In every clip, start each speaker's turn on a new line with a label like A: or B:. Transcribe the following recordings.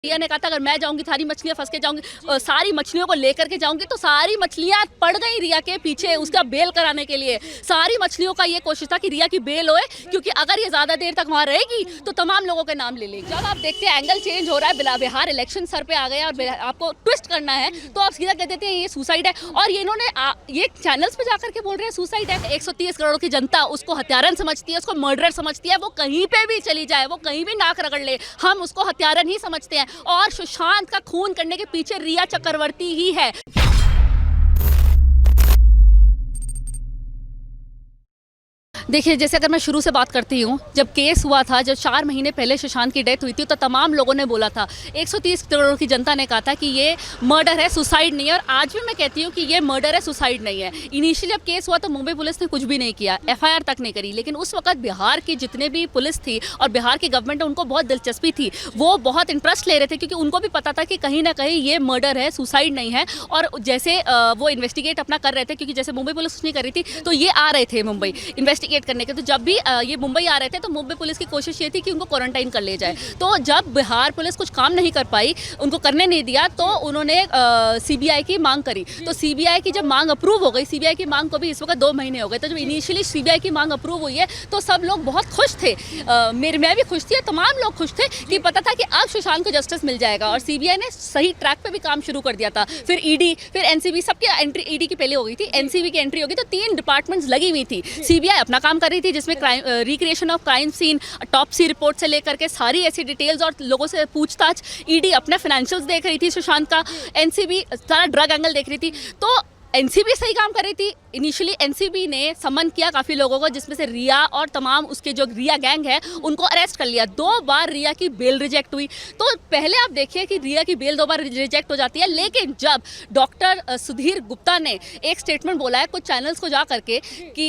A: रिया ने कहा था अगर मैं जाऊंगी सारी मछलियां फंस के जाऊंगी, सारी मछलियों को लेकर के जाऊंगी, तो सारी मछलियां पड़ गई रिया के पीछे उसका बेल कराने के लिए। सारी मछलियों का ये कोशिश था कि रिया की बेल होए, क्योंकि अगर ये ज्यादा देर तक वहां रहेगी तो तमाम लोगों के नाम ले लेगी। जब आप देखते हैं एंगल चेंज हो रहा है, बिहार इलेक्शन सर पे आ गया और आपको ट्विस्ट करना है, तो आप सीधा कह देते हैं ये सुसाइड है। और ये इन्होंने ये चैनल्स पे जाकर के बोल रहे हैं सुसाइड है। 130 करोड़ की जनता उसको हत्यारन समझती है, उसको मर्डरर समझती है। वो कहीं पे भी चली जाए, वो कहीं भी नाक रगड़ ले, हम उसको हत्यारन ही समझते हैं। और सुशांत का खून करने के पीछे रिया चक्रवर्ती ही है। देखिए, जैसे अगर मैं शुरू से बात करती हूँ, जब केस हुआ था, जब 4 महीने पहले सुशांत की डेथ हुई थी, तो तमाम लोगों ने बोला था, 130 करोड़ की जनता ने कहा था कि ये मर्डर है, सुसाइड नहीं है। और आज भी मैं कहती हूँ कि ये मर्डर है, सुसाइड नहीं है। इनिशियली जब केस हुआ तो मुंबई पुलिस ने कुछ भी नहीं किया, FIR तक नहीं करी। लेकिन उस वक्त बिहार की जितने भी पुलिस थी और बिहार की गवर्नमेंट, उनको बहुत दिलचस्पी थी, वो बहुत इंटरेस्ट ले रहे थे, क्योंकि उनको भी पता था कि कहीं ना कहीं ये मर्डर है, सुसाइड नहीं है। और जैसे वो इन्वेस्टिगेट अपना कर रहे थे, क्योंकि जैसे मुंबई पुलिस नहीं कर रही थी, तो ये आ रहे थे मुंबई इन्वेस्टिगेट करने के। तो जब भी ये मुंबई आ रहे थे, तो मुंबई पुलिस की कोशिश ये थी कि उनको क्वारंटाइन कर ले जाए। तो जब बिहार पुलिस कुछ काम नहीं कर पाई, उनको करने नहीं दिया, तो उन्होंने CBI की मांग करी। तो CBI की जब मांग अप्रूव हो गई, CBI की मांग को भी इस वक्त 2 महीने हो गए। तो जब इनिशियली CBI की मांग अप्रूव हुई है, तो सब लोग बहुत खुश थे। मैं भी खुश थी, तमाम लोग खुश थे कि पता था कि अब सुशांत को जस्टिस मिल जाएगा। और CBI ने सही ट्रैक पे भी काम शुरू कर दिया था। फिर ED, फिर NCB, सबकी एंट्री, ED की पहले हो गई थी, NCB की एंट्री होगी, तो 3 डिपार्टमेंट्स लगी हुई थी। CBI अपना काम कर रही थी, जिसमें recreation of crime scene, autopsy report से लेकर के सारी ऐसी डिटेल्स और लोगों से पूछताछ। ED अपना फाइनेंशियल्स देख रही थी सुशांत का, NCB सारा ड्रग एंगल देख रही थी। तो NCB सही काम कर रही थी। इनिशियली NCB ने समन किया काफ़ी लोगों को, जिसमें से रिया और तमाम उसके जो रिया गैंग है, उनको अरेस्ट कर लिया। 2 बार रिया की बेल रिजेक्ट हुई। तो पहले आप देखिए कि रिया की बेल 2 बार रिजेक्ट हो जाती है। लेकिन जब डॉक्टर सुधीर गुप्ता ने एक स्टेटमेंट बोला है कुछ चैनल्स को जा करके कि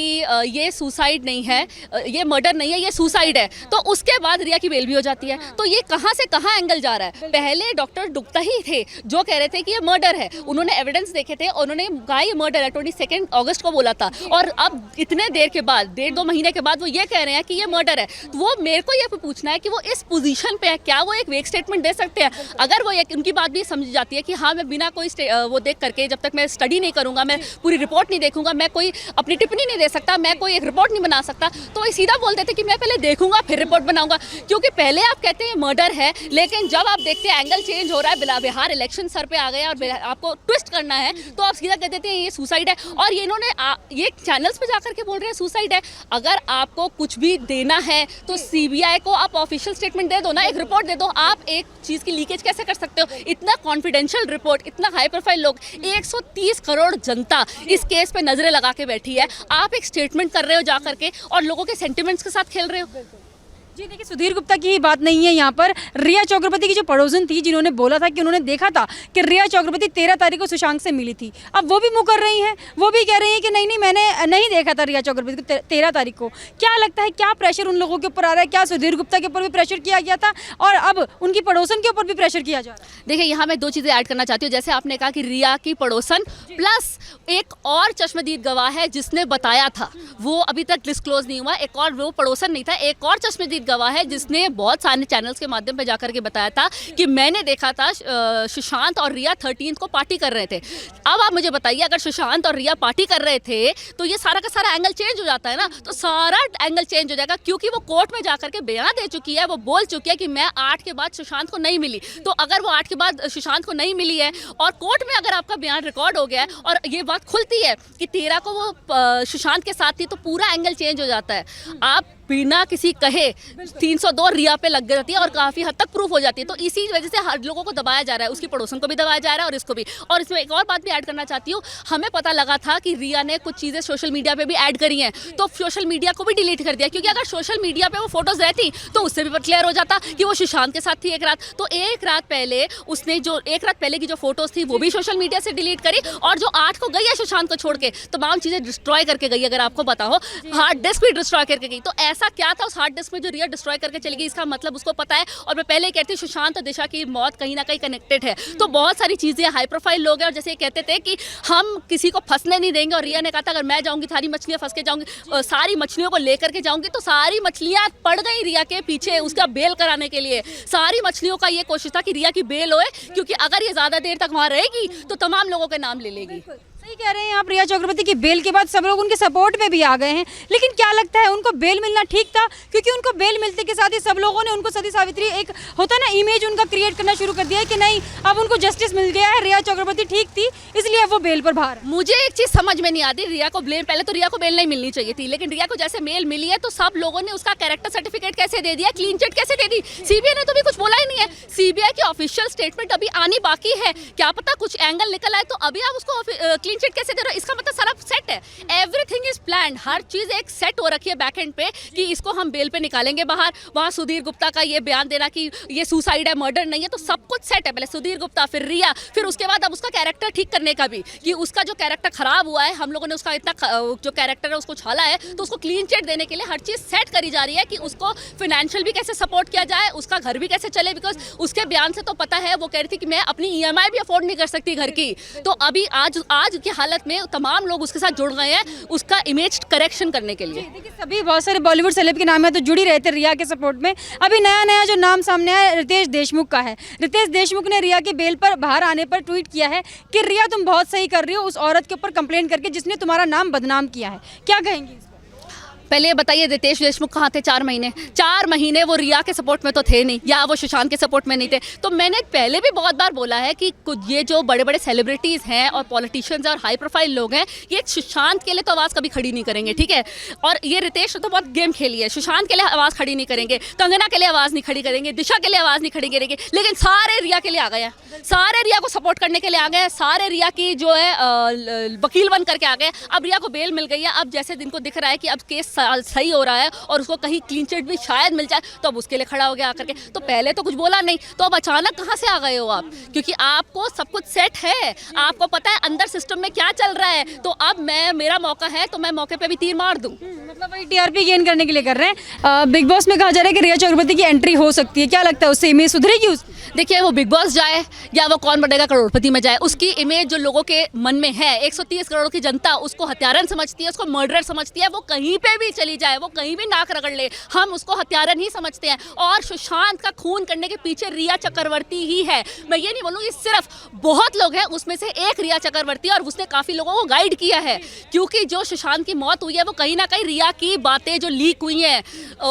A: ये सुसाइड नहीं है, ये मर्डर नहीं है, ये सुसाइड है, तो उसके बाद रिया की बेल भी हो जाती है। तो ये कहाँ से कहाँ एंगल जा रहा है। पहले डॉक्टर गुप्ता ही थे जो कह रहे थे कि ये मर्डर है, उन्होंने एविडेंस देखे थे, उन्होंने कहा ये मर्डर है, 22 अगस्त को बोला था। और अब इतने देर के बाद, 1.5-2 महीने के बाद वो ये कह रहे हैं कि ये मर्डर है। तो वो मेरे को ये पूछना है कि वो इस पोजीशन पे है, क्या वो एक वेक स्टेटमेंट दे सकते हैं? अगर वो उनकी बात भी समझ जाती है कि हाँ, मैं बिना कोई वो देख करके, जब तक मैं स्टडी नहीं करूंगा, मैं पूरी रिपोर्ट नहीं देखूंगा, मैं कोई अपनी टिप्पणी नहीं दे सकता, मैं कोई एक रिपोर्ट नहीं बना सकता, तो वो सीधा बोल देते कि मैं पहले देखूंगा फिर रिपोर्ट बनाऊंगा। क्योंकि पहले आप कहते हैं मर्डर है, लेकिन जब आप देखते हैं एंगल चेंज हो रहा है, बिहार इलेक्शन सर पे आ गया और आपको ट्विस्ट करना है, तो आप सीधा कह देते हैं ये सुसाइड है। और ये इन्होंने ये चैनल्स पे जाकर के बोल रहे हैं सुसाइड है। अगर आपको कुछ भी देना है तो CBI को आप ऑफिशियल स्टेटमेंट दे दो ना, एक रिपोर्ट दे दो। आप एक चीज़ की लीकेज कैसे कर सकते हो? इतना कॉन्फिडेंशियल रिपोर्ट, इतना हाई प्रोफाइल लोग, 130 करोड़ जनता इस केस पे नजरें लगा के बैठी है, आप एक स्टेटमेंट कर रहे हो जाकर के और लोगों के सेंटिमेंट्स के साथ खेल रहे हो।
B: जी देखिए, सुधीर गुप्ता की ही बात नहीं है यहाँ पर। रिया चक्रवर्ती की जो पड़ोसन थी, जिन्होंने बोला था कि उन्होंने देखा था कि रिया चक्रवर्ती 13 तारीख को सुशांत से मिली थी, अब वो भी मुकर रही हैं। वो भी कह रही हैं कि नहीं नहीं, मैंने नहीं देखा था रिया चक्रवर्ती को 13 तारीख को। क्या लगता है, क्या प्रेशर उन लोगों के ऊपर आ रहा है? क्या सुधीर गुप्ता के ऊपर भी प्रेशर किया गया था और अब उनकी पड़ोसन के ऊपर भी प्रेशर किया जा रहा है?
A: देखिए, यहाँ मैं 2 चीज़ें ऐड करना चाहती हूँ। जैसे आपने कहा कि रिया की पड़ोसन प्लस एक और चश्मदीद गवाह है जिसने बताया था, वो अभी तक डिस्क्लोज नहीं हुआ। एक और, वो पड़ोसन नहीं था, एक और चश्मदीद गवाह है जिसने बहुत सारे चैनल्स के माध्यम पे जाकर के बताया था कि मैंने देखा था सुशांत और रिया 13 को पार्टी कर रहे थे। अब आप मुझे बताइए, अगर सुशांत और रिया पार्टी कर रहे थे तो ये सारा का सारा एंगल चेंज हो जाता है ना। तो सारा एंगल चेंज हो जाएगा, क्योंकि वो कोर्ट में जाकर के बयान दे चुकी है, वो बोल चुकी है कि मैं 8 के बाद सुशांत को नहीं मिली। तो अगर वो 8 के बाद सुशांत को नहीं मिली है और कोर्ट में अगर आपका बयान रिकॉर्ड हो गया है और ये बात खुलती है कि 13 को वो सुशांत के साथ थी, तो पूरा एंगल चेंज हो जाता है। आप बिना किसी कहे 302 रिया पे लग जाती है और काफ़ी हद तक प्रूफ हो जाती है। तो इसी वजह से हर लोगों को दबाया जा रहा है, उसकी पड़ोसन को भी दबाया जा रहा है और इसको भी। और इसमें एक और बात भी ऐड करना चाहती हूँ, हमें पता लगा था कि रिया ने कुछ चीज़ें सोशल मीडिया पे भी ऐड करी हैं, तो सोशल मीडिया को भी डिलीट कर दिया, क्योंकि अगर सोशल मीडिया पे वो फोटोज़ रहती तो उससे भी क्लियर हो जाता कि वो सुशांत के साथ थी एक रात। तो एक रात पहले उसने जो एक रात पहले की जो फोटोज़ थी वो भी सोशल मीडिया से डिलीट करी, और जो 8 को गई है सुशांत को छोड़ के, तमाम चीज़ें डिस्ट्रॉय करके गई। अगर आपको पता हो, हार्ड डिस्क भी डिस्ट्रॉय करके गई। तो ऐसा क्या था उस हार्ड डिस्क में जो रिया डिस्ट्रॉय करके चली गई, इसका मतलब उसको पता है। और मैं पहले ही कहती हूँ सुशांत और दिशा की मौत कहीं ना कहीं कनेक्टेड है। तो बहुत सारी चीज़ें, हाई प्रोफाइल लोग हैं, और जैसे ये कहते थे कि हम किसी को फंसने नहीं देंगे, और रिया ने कहा था अगर मैं जाऊँगी सारी मछलियाँ फंस के जाऊँगी, सारी मछलियों को लेकर के जाऊँगी, तो सारी मछलियाँ पड़ गई रिया के पीछे उसका बेल कराने के लिए। सारी मछलियों का ये कोशिश था कि रिया की बेल होए, क्योंकि अगर ये ज़्यादा देर तक वहाँ रहेगी तो तमाम लोगों के नाम ले लेगी।
B: सही कह रहे हैं आप। प्रिया चक्रवर्ती की बेल के बाद सब लोग उनके सपोर्ट में भी आ गए हैं, लेकिन क्या लगता है उनको बेल मिलना ठीक था? क्योंकि उनको बेल मिलते के साथ ही सब लोगों ने उनको सती सावित्री, एक होता है ना इमेज, उनका क्रिएट करना शुरू कर दिया है कि नहीं अब उनको जस्टिस मिल गया है, रिया चक्रवर्ती ठीक थी इसलिए वो बेल पर बाहर।
A: मुझे एक चीज समझ में नहीं आती, रिया को ब्लेम, पहले तो रिया को बेल नहीं मिलनी चाहिए थी, लेकिन रिया को जैसे मेल मिली है तो सब लोगों ने उसका कैरेक्टर सर्टिफिकेट कैसे दे दिया, क्लीन चिट कैसे दे दी? सीबीआई ने तो भी कुछ बोला ही नहीं है। सीबीआई की ऑफिशियल स्टेटमेंट अभी आनी बाकी है, क्या पता कुछ एंगल निकल आए, तो अभी आप उसको क्लीन चिट कैसे दे रहे हो? इसका मतलब सारा सेट है, एवरीथिंग इज प्लान्ड, हर चीज एक सेट हो रखी है बैक एंड पे कि इसको हम बेल पे निकालेंगे बाहर। वहाँ सुधीर गुप्ता का ये बयान देना कि ये सुसाइड है, मर्डर नहीं है, तो सब कुछ सेट है। पहले सुधीर गुप्ता, फिर रिया, फिर उसके बाद अब उसका कैरेक्टर ठीक करने का भी, कि उसका जो कैरेक्टर खराब हुआ है, हम लोगों ने उसका इतना जो कैरेक्टर है उसको छाला है, तो उसको क्लीन चिट देने के लिए हर चीज सेट करी जा रही है कि उसको फाइनेंशियल भी कैसे सपोर्ट किया जाए, उसका घर भी कैसे चले, बिकॉज उसके बयान से तो पता है वो कह रही थी कि मैं अपनी EMI भी अफोर्ड नहीं कर सकती घर की। तो अभी आज की हालत में तमाम लोग उसके साथ जुड़ गए हैं उसका इमेज करेक्शन करने के लिए।
B: देखिए सभी बहुत सारे बॉलीवुड सेलेब के नाम है तो जुड़ी रहते रिया के सपोर्ट में। अभी नया जो नाम सामने आया रितेश देशमुख का है। रितेश देशमुख ने रिया के बेल पर बाहर आने पर ट्वीट किया है कि रिया तुम बहुत सही कर रही हो उस औरत के ऊपर कंप्लेंट करके जिसने तुम्हारा नाम बदनाम किया है, क्या कहेंगी?
A: पहले ये बताइए रितेश देशमुख कहाँ थे 4 महीने? 4 महीने वो रिया के सपोर्ट में तो थे नहीं, या वो सुशांत के सपोर्ट में नहीं थे। तो मैंने पहले भी बहुत बार बोला है कि कुछ ये जो बड़े बड़े सेलिब्रिटीज़ हैं और पॉलिटिशियंस और हाई प्रोफाइल लोग हैं, ये सुशांत के लिए तो आवाज़ कभी खड़ी नहीं करेंगे, ठीक है? और ये रितेश ने तो बहुत गेम खेली है, सुशांत के लिए आवाज़ खड़ी नहीं करेंगे, कंगना के लिए आवाज़ नहीं खड़ी करेंगे, दिशा के लिए आवाज़ नहीं खड़ी करेंगे, लेकिन सारे रिया के लिए आ गए हैं, सारे रिया को सपोर्ट करने के लिए आ गए हैं, सारे रिया की जो है वकील बन करके आ गए। अब रिया को बेल मिल गई है, अब जैसे दिन को दिख रहा है कि अब केस सही हो रहा है और उसको कहीं क्लीन चिट भी शायद मिल जाए, तो अब उसके लिए खड़ा हो गया आकर के। तो पहले तो कुछ बोला नहीं, तो अब अचानक कहाँ से आ गए हो आप? क्योंकि आपको सब कुछ सेट है, आपको पता है अंदर सिस्टम में क्या चल रहा है, तो अब मेरा मौका है तो मैं मौके पे भी तीर मार दूं।
B: मतलब वही TRP गेन करने के लिए कर रहे हैं। बिग बॉस में कहा जा रहा है कि रिया चक्रवर्ती की एंट्री हो सकती है, क्या लगता है उससे इमेज सुधरेगी उसकी?
A: देखिए वो बिग बॉस जाए या वो कौन बनेगा करोड़पति में जाए, उसकी इमेज जो लोगों के मन में है, 130 करोड़ की जनता उसको हत्यारन समझती है, उसको मर्डरर समझती है, वो कहीं पे भी चली जाए, वो कहीं भी नाक रगड़ ले, हम उसको हत्यारन ही समझते हैं। और सुशांत का खून करने के पीछे रिया चक्रवर्ती ही है। मैं ये नहीं बोलूँगी सिर्फ, बहुत लोग हैं, उसमें से एक रिया चक्रवर्ती, और उसने काफ़ी लोगों को गाइड किया है, क्योंकि जो सुशांत की मौत हुई है वो कहीं ना कहीं रिया की बातें जो लीक हुई हैं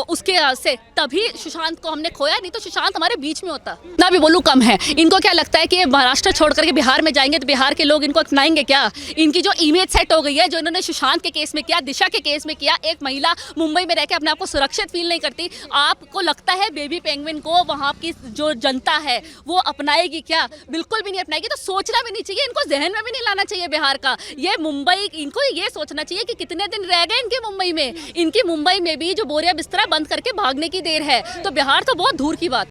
A: उसके से, तभी सुशांत को हमने खोया, नहीं तो सुशांत हमारे बीच में होता। ना भी बोलूँ कम है। इनको क्या लगता है कि महाराष्ट्र छोड़ करके बिहार में जाएंगे तो बिहार के लोग इनको अपनाएंगे क्या? इनकी जो इमेज सेट हो गई है, जो इन्होंने सुशांत के केस में किया, दिशा के केस में किया, एक महिला मुंबई में रह के अपने आप को सुरक्षित फील नहीं करती, आपको लगता है बेबी पेंगुइन को वहाँ की जो जनता है वो अपनाएगी क्या? बिल्कुल भी नहीं अपनाएगी। तो सोचना भी नहीं चाहिए, इनको जहन में भी नहीं लाना चाहिए बिहार का। ये मुंबई, इनको ये सोचना चाहिए कि कितने दिन रह गए इनके मुंबई में, इनकी मुंबई में भी जो बोरिया बिस्तरा बंद करके भागने की देर है, तो बिहार तो बहुत दूर की बात।